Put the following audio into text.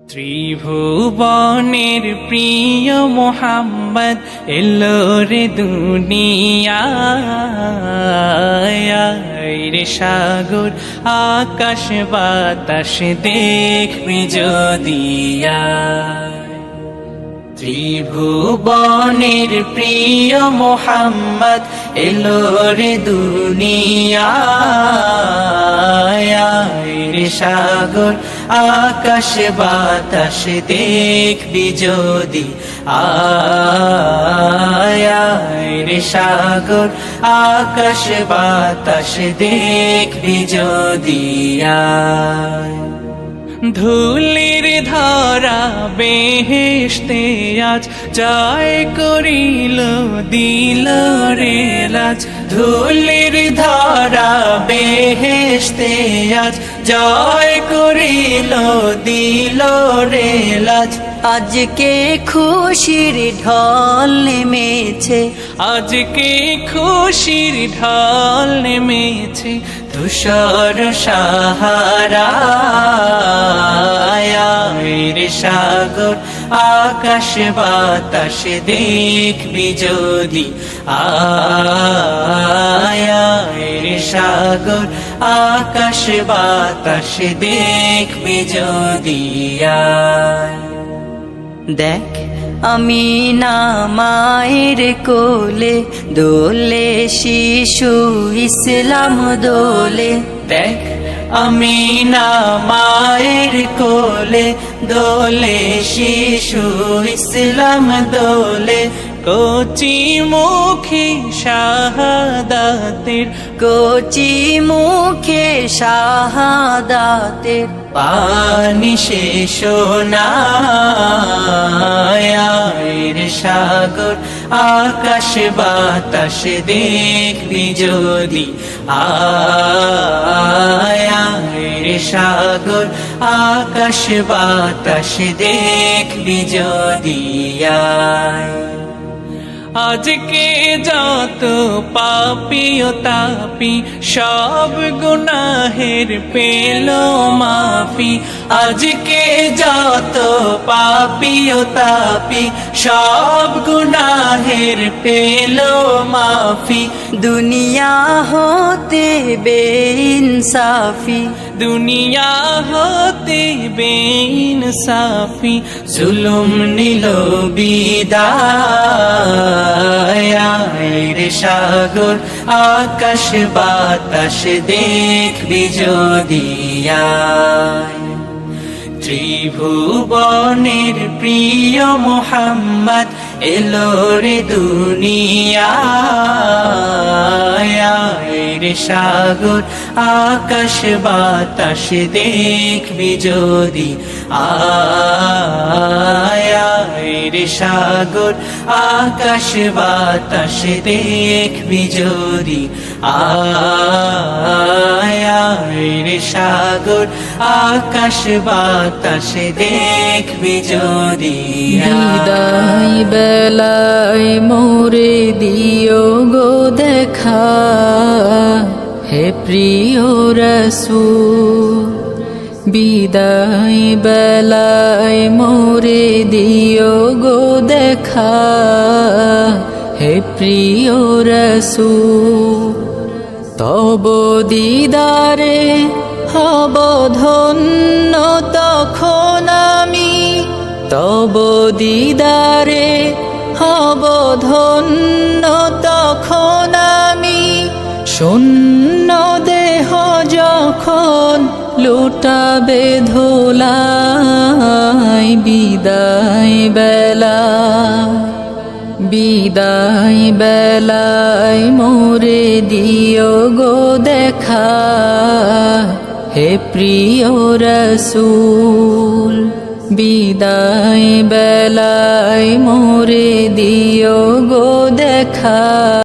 ত্রিভুবনের প্রিয় মোহাম্মদ এলো রে দুনিয়ায় রে সাগর আকাশ বাতাস দেখবি যদি ত্রিভুবনের প্রিয় মোহাম্মদ এলো রে দুনিয়ায় রে সাগর আকাশ বাতাস দেখবি যদি রে সাগর আকাশ বাতাস দেখবি যদি ধুলির ধরা বেহেশতে আজ জয় করিল দিল রে লাজ ধুলির ধরা বেহেশতে আজ জয় করিল দিল রে লাজ আজকে খুশির ঢল নেমেছে আজকে খুশির ঢল নেমেছে ধূসর সাহারা রে সাগর আকাশ বাতাস দেখবি যদি রে সাগর আকাশ বাতাস দেখবি যদি দেখ আমি না মায়ের কোলে দোলে শিশু ইসলাম দোলে দেখ আমি না মায়ের কোলে দোলে শিশু ইসলাম দোলে কচি মুখে শাহাদাতের কচি মুখে শাহাদাতের পানি শেষ না রে সাগর আকাশ বাতাস দেখবি যদি রে সাগর আকাশ বাতাস দেখবি যদি আজকে যত পাপী ও তাপী সব গুনাহের পেল মাফি আজকে যত পাপী ও তাপী সব গুনাহের পেল মাফি দুনিয়া হতে বেইনসাফি দুনিয়া হতে বেইনসাফি জুলুম নিল বিদায় রে সাগর আকাশ বাতাস দেখবি যদি ত্রিভুবনের প্রিয় মোহাম্মদ এলো রে দুনিয়ায় রে সাগর আকাশ বাতাস দেখবি যদি রে সাগর আকাশ বাতাস দেখবি যদি রে সাগর আকাশ বাতাস দেখবি যদি বিদায় বেলায় মোরে দিও গো দেখা হে প্রিয় রাসূল বিদায় বেলায় মোরে দিও গো দেখা হে প্রিয় রাসূল তব দিদারে হব ধন্য তখন আমি তব দিদারে হব ধন্য তখন আমি শূন্য দেহ যখন লুটাবে ধোলাই বিদায় বেলায় মোরে দিও গো দেখা হে প্রিয় রাসূল বিদায় বেলায় মোরে দিও গো দেখা।